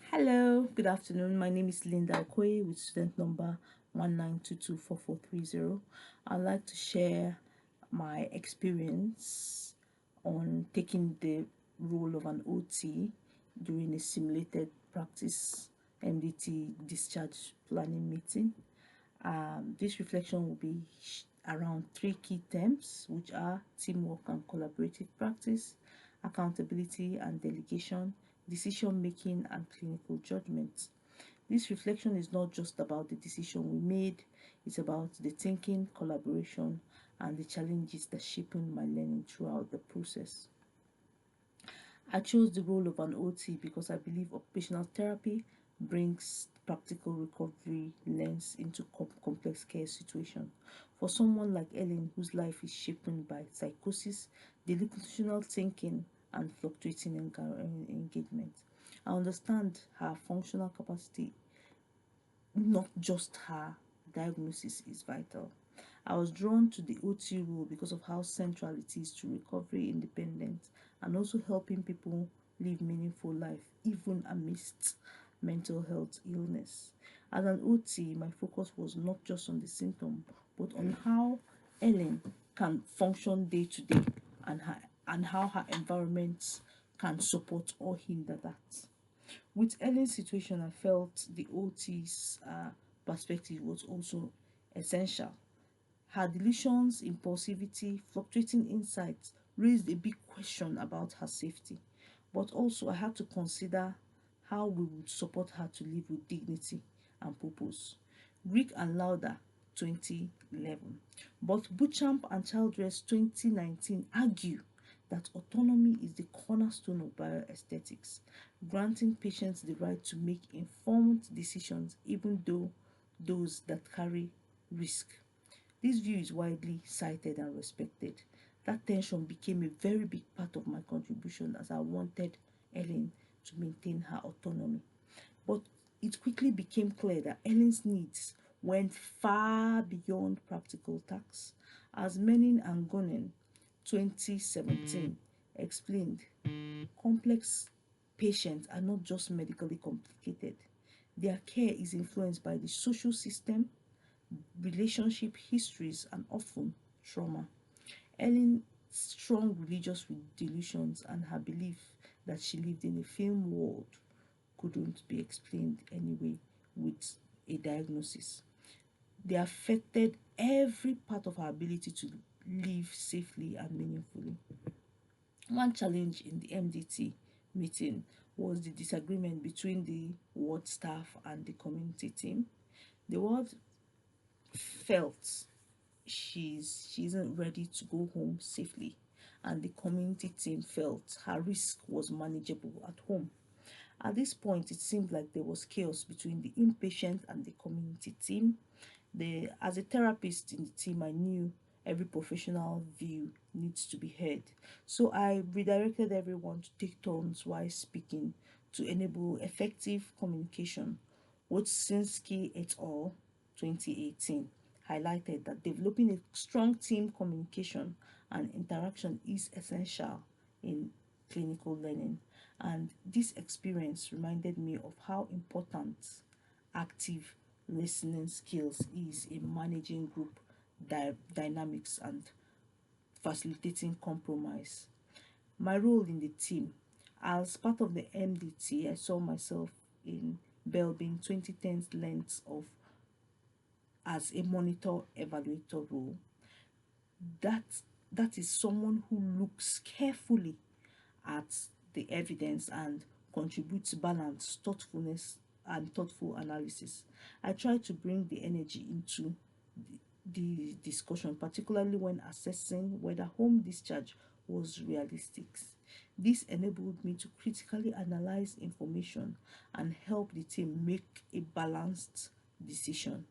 Hello, good afternoon. My name is Linda Okoye with student number 19224430. I'd like to share my experience on taking the role of an OT during a simulated practice MDT discharge planning meeting. This reflection will be around three key themes, which are teamwork and collaborative practice, accountability and delegation, decision making, and clinical judgment. This reflection is not just about the decision we made, it's about the thinking, collaboration, and the challenges that shaping my learning throughout the process. I chose the role of an OT because I believe occupational therapy brings practical recovery lens into complex care situations. For someone like Ellen, whose life is shaped by psychosis, delusional thinking, and fluctuating engagement, I understand her functional capacity, not just her diagnosis, is vital. I was drawn to the OT role because of how central it is to recovery independence and also helping people live meaningful life even amidst mental health illness. As an OT, my focus was not just on the symptom but on how Ellen can function day to day and how her environment can support or hinder that. With Ellen's situation, I felt the OT's perspective was also essential. Her delusions, impulsivity, fluctuating insights raised a big question about her safety. But also, I had to consider how we would support her to live with dignity and purpose. Rick and Lauder, 2011. But Butchamp and Childress, 2019, argue that autonomy is the cornerstone of bioaesthetics, granting patients the right to make informed decisions even though those that carry risk. This view is widely cited and respected. That tension became a very big part of my contribution as I wanted Ellen to maintain her autonomy. But it quickly became clear that Ellen's needs went far beyond practical tasks. As Menin and Gonen, 2017, explained, complex patients are not just medically complicated. Their care is influenced by the social system, relationship histories, and often trauma. Ellen's strong religious delusions and her belief that she lived in a film world couldn't be explained anyway with a diagnosis. They affected every part of her ability to live safely and meaningfully. One challenge in the MDT meeting was the disagreement between the ward staff and the community team. The ward felt she isn't ready to go home safely, and the community team felt her risk was manageable at home. At this point, it seemed like there was chaos between the inpatient and the community team. As a therapist in the team, I knew every professional view needs to be heard. So I redirected everyone to take turns while speaking to enable effective communication. Wojcinski et al. 2018 highlighted that developing a strong team communication and interaction is essential in clinical learning. And this experience reminded me of how important active listening skills is in managing group dynamics and facilitating compromise. My role in the team. As part of the MDT, I saw myself in Belbin 2010's lens of as a monitor evaluator role. That that is someone who looks carefully at the evidence and contributes balance, thoughtfulness, and thoughtful analysis. I try to bring the energy into the discussion, particularly when assessing whether home discharge was realistic. This enabled me to critically analyze information and help the team make a balanced decision.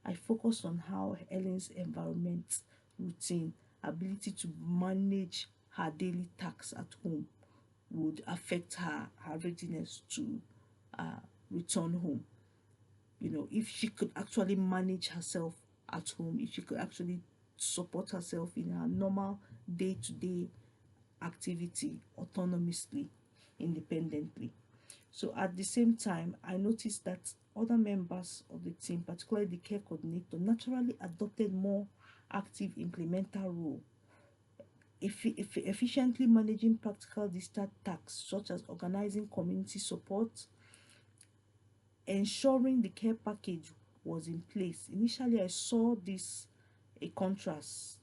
I focused on how Ellen's environment, routine, ability to manage her daily tasks at home would affect her readiness to return home. If she could actually manage herself at home, if she could actually support herself in her normal day-to-day activity autonomously, independently. So at the same time, I noticed that other members of the team, particularly the care coordinator, naturally adopted more active implementer role, efficiently managing practical discharge tasks such as organizing community support, ensuring the care package was in place. Initially, I saw this a contrast,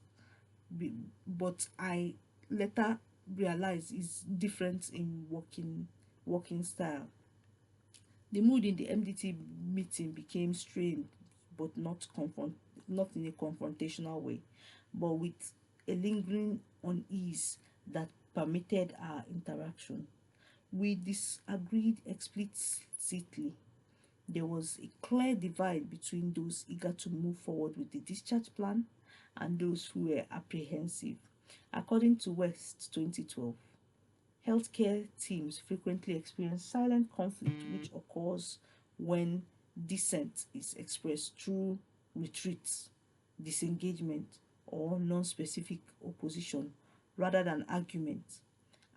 but I later realized it's different in working style. The mood in the MDT meeting became strained, but not in a confrontational way, but with a lingering unease that permitted our interaction. We disagreed explicitly. There was a clear divide between those eager to move forward with the discharge plan and those who were apprehensive. According to West 2012, healthcare teams frequently experience silent conflict, which occurs when dissent is expressed through retreat, disengagement, or non specific opposition rather than argument.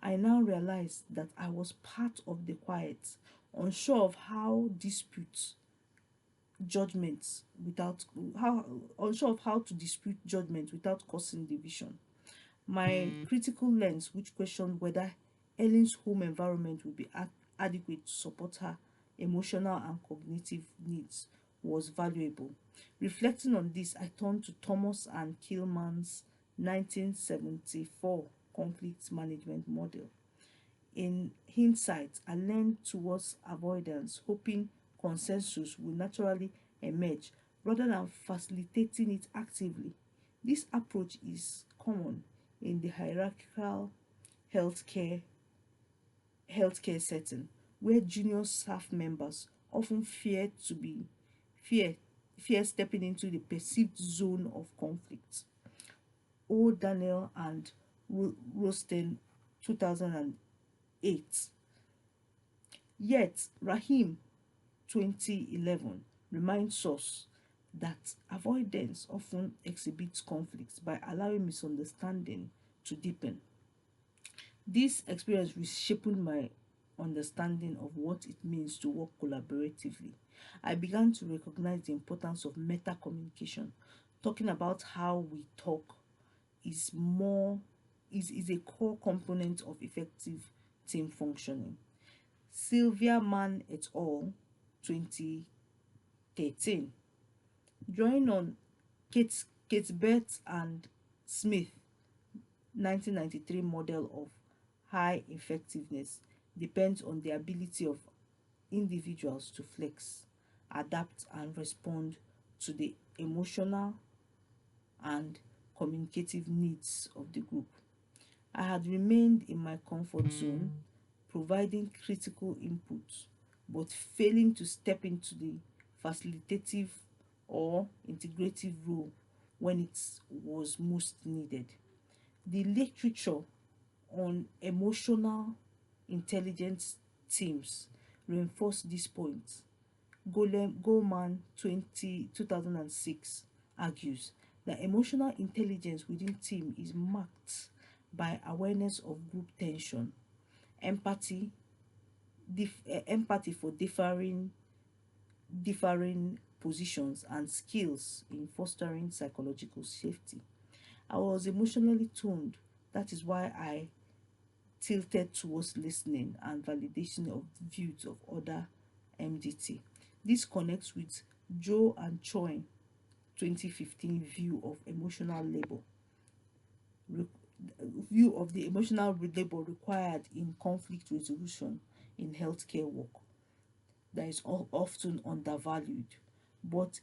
I now realize that I was part of the quiet, unsure of how disputes judgments without how unsure of how to dispute judgments without causing division. My critical lens, which questioned whether Ellen's home environment would be adequate to support her emotional and cognitive needs, was valuable. Reflecting on this, I turned to Thomas and Killman's 1974 conflict management model. In hindsight, I leaned towards avoidance, hoping consensus will naturally emerge rather than facilitating it actively. This approach is common in the hierarchical healthcare healthcare setting, where junior staff members often fear fear stepping into the perceived zone of conflict. O. Daniel and Rosten, 2008. Yet Rahim, 2011, reminds us that avoidance often exhibits conflicts by allowing misunderstanding to deepen. This experience reshaped my understanding of what it means to work collaboratively. I began to recognize the importance of meta communication. Talking about how we talk is more is a core component of effective team functioning. Sylvia Mann et al. 2013. Drawing on Kate Beth and Smith 1993 model of high effectiveness depends on the ability of individuals to flex, adapt, and respond to the emotional and communicative needs of the group. I had remained in my comfort zone, providing critical input, but failing to step into the facilitative or integrative role when it was most needed. The literature on emotional intelligence teams reinforce this point. Goleman 2006 argues that emotional intelligence within team is marked by awareness of group tension, empathy, empathy for differing positions, and skills in fostering psychological safety. I was emotionally tuned. That is why I tilted towards listening and validation of views of other MDT. This connects with Joe and Choi 2015 re- view of the emotional labor required in conflict resolution in healthcare work that is often undervalued, but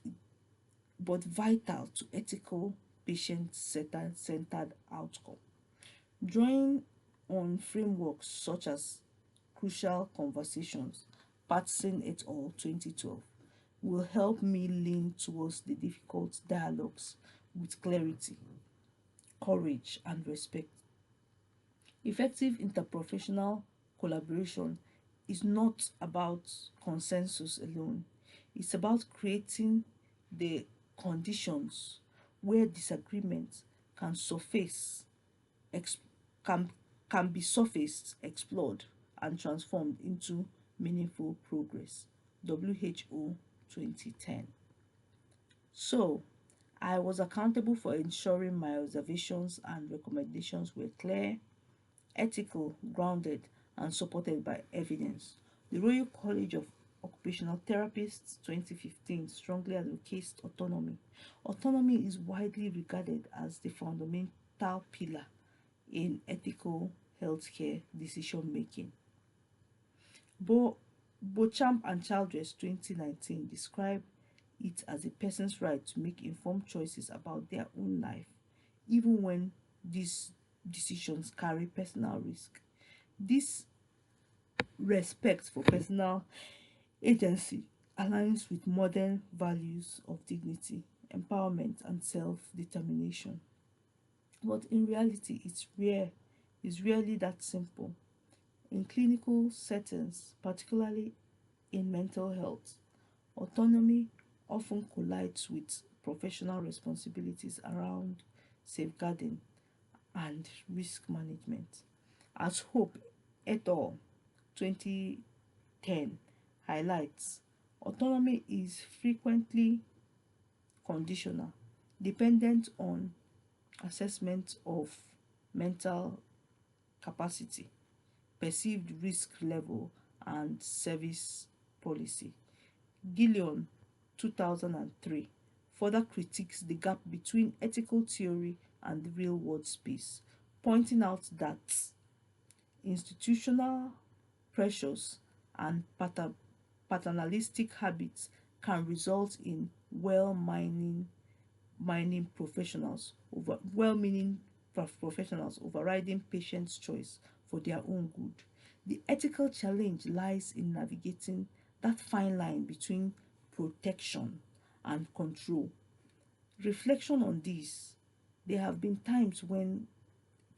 vital to ethical patient-centered outcome. Drawing on frameworks such as Crucial Conversations, Patson et al. 2012, will help me lean towards the difficult dialogues with clarity, courage, and respect. Effective interprofessional collaboration is not about consensus alone, it's about creating the conditions where disagreement can surface ex- can can be surfaced, explored, and transformed into meaningful progress. WHO 2010. So, I was accountable for ensuring my observations and recommendations were clear, ethical, grounded, and supported by evidence. The Royal College of Occupational Therapists 2015 strongly advocates autonomy. Autonomy is widely regarded as the fundamental pillar in ethical healthcare decision making. Bo- Beauchamp and Childress 2019 describe it as a person's right to make informed choices about their own life, even when these decisions carry personal risk. This respect for personal agency aligns with modern values of dignity, empowerment, and self determination. But in reality, it's rarely that simple. In clinical settings, particularly in mental health, autonomy often collides with professional responsibilities around safeguarding and risk management. As Hope et al. 2010 highlights, autonomy is frequently conditional, dependent on assessment of mental capacity, perceived risk level, and service policy. Gillion 2003 further critiques the gap between ethical theory and the real world space, pointing out that institutional pressures and paternalistic habits can result in well-meaning professionals overriding patients' choice for their own good. The ethical challenge lies in navigating that fine line between protection and control. Reflection on this: there have been times when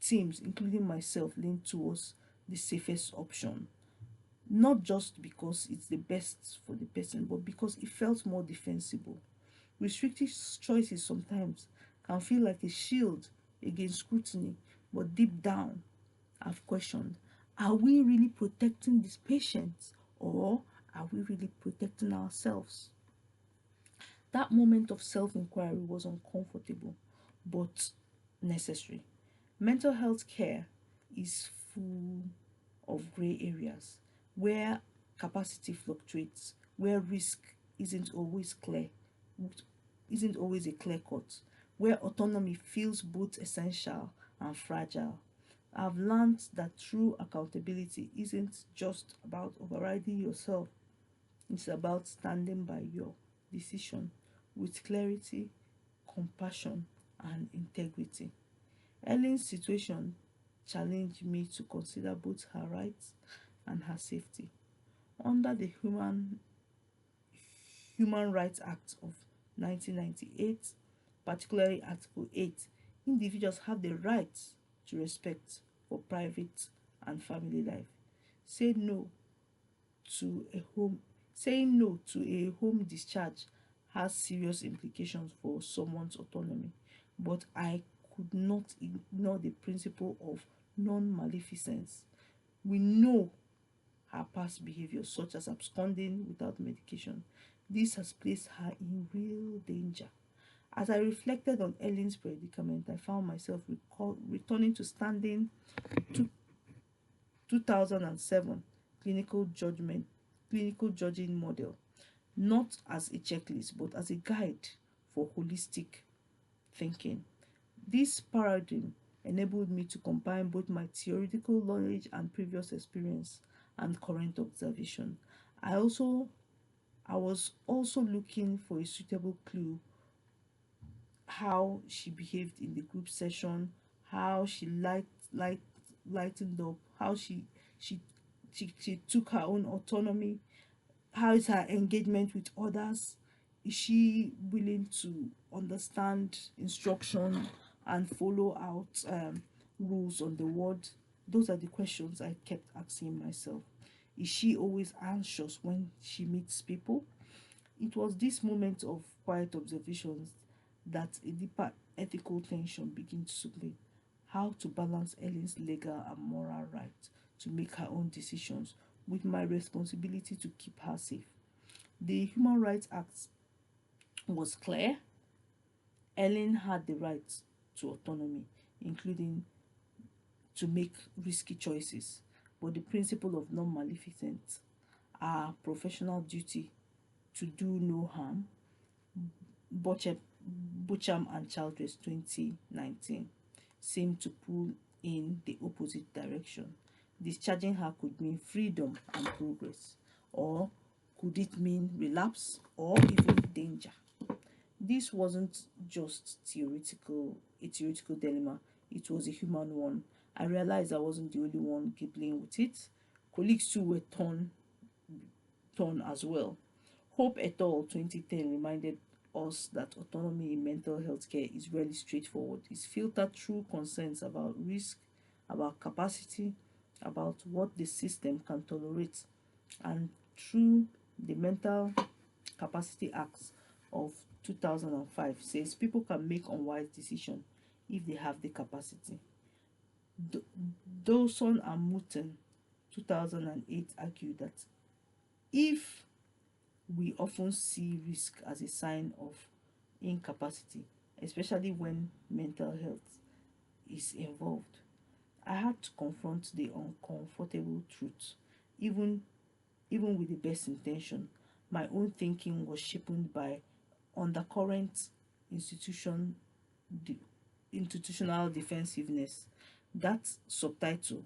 teams, including myself, lean towards the safest option, not just because it's the best for the person, but because it felt more defensible. Restrictive choices sometimes can feel like a shield against scrutiny, but deep down, I've questioned, are we really protecting these patients, or are we really protecting ourselves? That moment of self inquiry was uncomfortable but necessary. Mental health care is full of gray areas where capacity fluctuates, where risk isn't always clear, isn't always a clear cut, where autonomy feels both essential and fragile. I've learned that true accountability isn't just about overriding yourself, it's about standing by your decision with clarity, compassion, and integrity. Ellen's situation challenged me to consider both her rights and her safety. Under the Human Rights Act of 1998, particularly Article 8, individuals have the right to respect for private and family life. Say no to a home Saying no to a home discharge has serious implications for someone's autonomy, but I could not ignore the principle of non-maleficence. We know her past behavior, such as absconding without medication. This has placed her in real danger. As I reflected on Ellen's predicament, I found myself returning to standing to 2007 clinical judgment clinical judging model, not as a checklist but as a guide for holistic thinking. This paradigm enabled me to combine both my theoretical knowledge and previous experience and current observation. I also I was also looking for a suitable clue: how she behaved in the group session, how she lightened up, how she she took her own autonomy, how is her engagement with others, is she willing to understand instruction and follow out rules on the word. Those are the questions I kept asking myself. Is she always anxious when she meets people? It was this moment of quiet observations that a deeper ethical tension begins to play. How to balance Ellen's legal and moral right to make her own decisions with my responsibility to keep her safe. The Human Rights Act was clear. Ellen had the right to autonomy, including to make risky choices, but the principle of non maleficence, our professional duty to do no harm, Butcher, Bucham and Childress 2019, seemed to pull in the opposite direction. Discharging her could mean freedom and progress, or could it mean relapse or even danger? This wasn't just a theoretical dilemma, it was a human one. I realized I wasn't the only one grappling with it. Colleagues too were torn as well. Hope et al. 2010 reminded us that autonomy in mental health care is really straightforward. It's filtered through concerns about risk, about capacity, about what the system can tolerate, and through the Mental Capacity Acts of 2005 says people can make unwise decisions if they have the capacity. D- Dawson and Mouton 2008 argue that if we often see risk as a sign of incapacity, especially when mental health is involved. I had to confront the uncomfortable truth. Even even with the best intention, my own thinking was shaped by undercurrent institution de- institutional defensiveness. That subtitle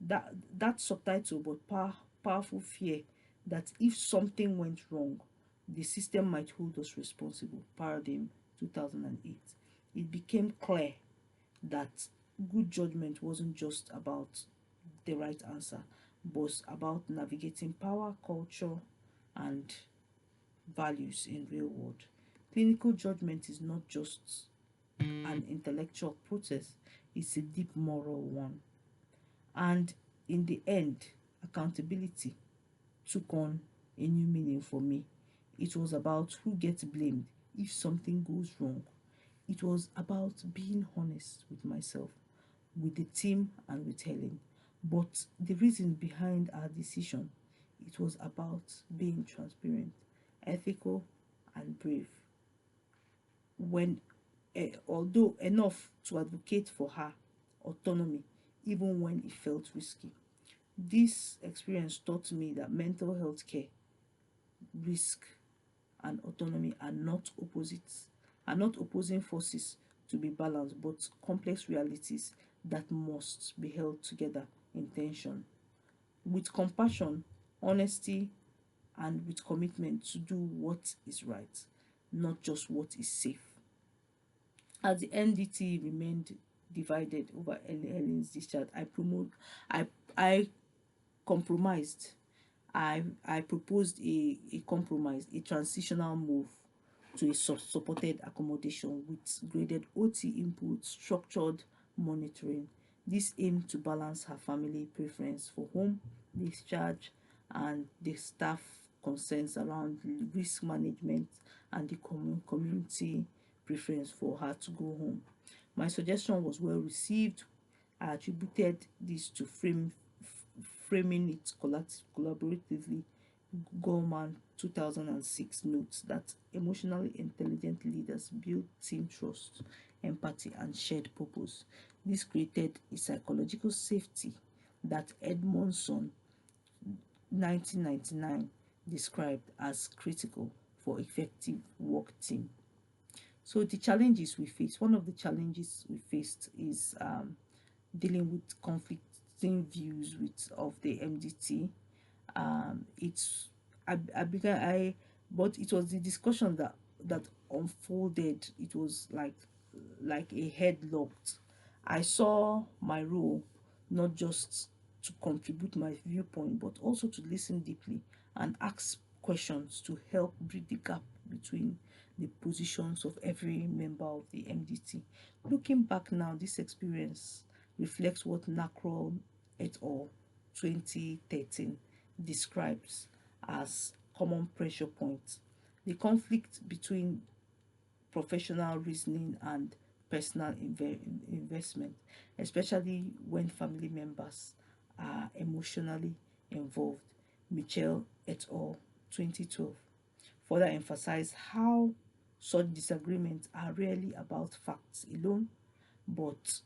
that subtitle but powerful fear that if something went wrong, the system might hold us responsible. Paradigm 2008. It became clear that good judgment wasn't just about the right answer, but about navigating power, culture, and values in real world. Clinical judgment is not just an intellectual process, it's a deep moral one. And in the end, accountability took on a new meaning for me. It was about who gets blamed if something goes wrong. It was about being honest with myself, with the team, and with Helen. But the reason behind our decision, it was about being transparent, ethical, and brave. When, although enough to advocate for her autonomy, even when it felt risky. This experience taught me that mental health care, risk, and autonomy are not opposing forces to be balanced, but complex realities that must be held together in tension. With compassion, honesty, and with commitment to do what is right, not just what is safe. As the NDT remained divided over Helen's discharge, I I compromised. I proposed a compromise, a transitional move to a supported accommodation with graded OT input, structured monitoring. This aimed to balance her family preference for home discharge and the staff concerns around risk management and the community preference for her to go home. My suggestion was well received. I attributed this to framing it collaboratively. Gorman 2006 notes that emotionally intelligent leaders build team trust, empathy, and shared purpose. This created a psychological safety that Edmondson 1999 described as critical for effective work team. So the challenges we face, one of the challenges we faced is dealing with conflicting views with of the MDT. It's I began I but it was the discussion that unfolded. It was like a headlocked. I saw my role not just to contribute my viewpoint but also to listen deeply and ask questions to help bridge the gap between the positions of every member of the MDT. Looking back now, this experience reflects what Nacron et al. 2013 describes as common pressure points. The conflict between professional reasoning and personal investment, especially when family members are emotionally involved, Mitchell et al., 2012, further emphasize how such disagreements are rarely about facts alone, but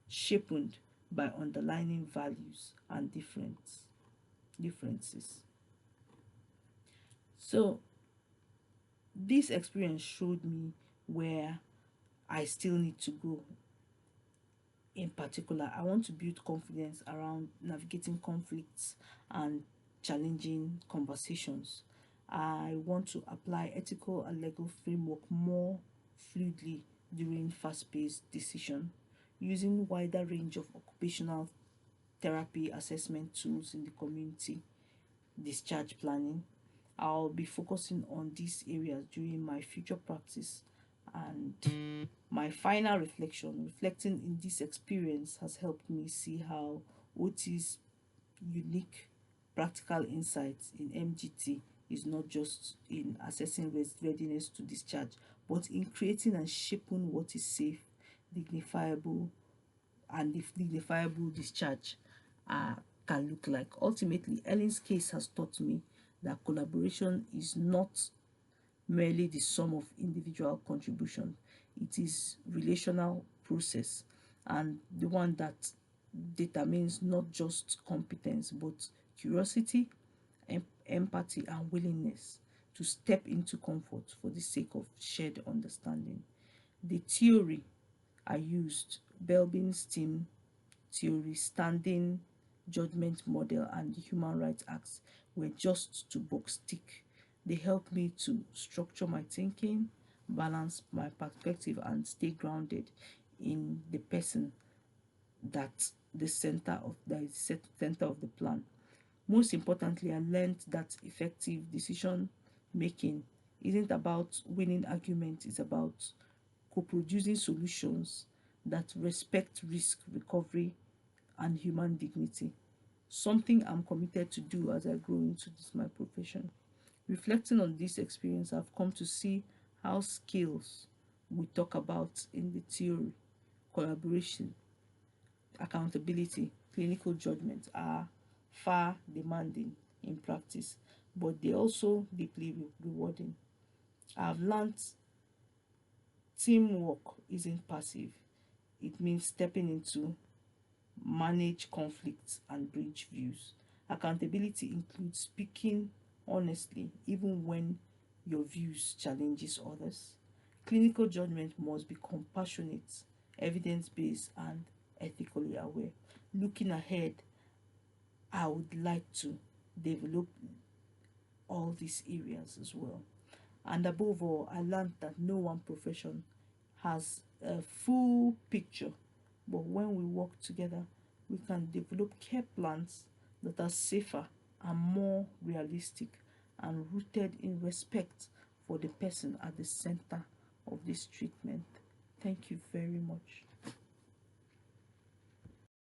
shaped by underlying values and differences. So this experience showed me where I still need to go. In particular, I want to build confidence around navigating conflicts and challenging conversations. I want to apply ethical and legal framework more fluidly during fast-paced decision, using wider range of occupational therapy assessment tools in the community discharge planning. I'll be focusing on these areas during my future practice, and my final reflecting in this experience has helped me see how OT's unique practical insights in MGT is not just in assessing readiness to discharge, but in creating and shaping what is safe, dignifiable, and if dignifiable discharge uh, can look like. Ultimately, Ellen's case has taught me that collaboration is not merely the sum of individual contribution. It is relational process, and the one that determines not just competence but curiosity, empathy, and willingness to step into comfort for the sake of shared understanding. The theory I used, Belbin's team theory, standing judgment model, and the human rights acts, were just to box tick. They help me to structure my thinking, balance my perspective, and stay grounded in the person that the center of the plan. Most importantly, I learned that effective decision making isn't about winning arguments, it's about co-producing solutions that respect risk recovery and human dignity. Something I'm committed to do as I grow into my profession. Reflecting on this experience, I've come to see how skills we talk about in the theory, collaboration, accountability, clinical judgment, are far demanding in practice, but they also deeply rewarding. I've learned teamwork isn't passive. It means stepping into, manage conflicts, and bridge views. Accountability includes speaking honestly even when your views challenges others. Clinical judgment must be compassionate, evidence-based, and ethically aware. Looking ahead, I would like to develop all these areas as well. And above all, I learned that no one profession has a full picture, but when we work together, we can develop care plans that are safer and more realistic and rooted in respect for the person at the center of this treatment. Thank you very much.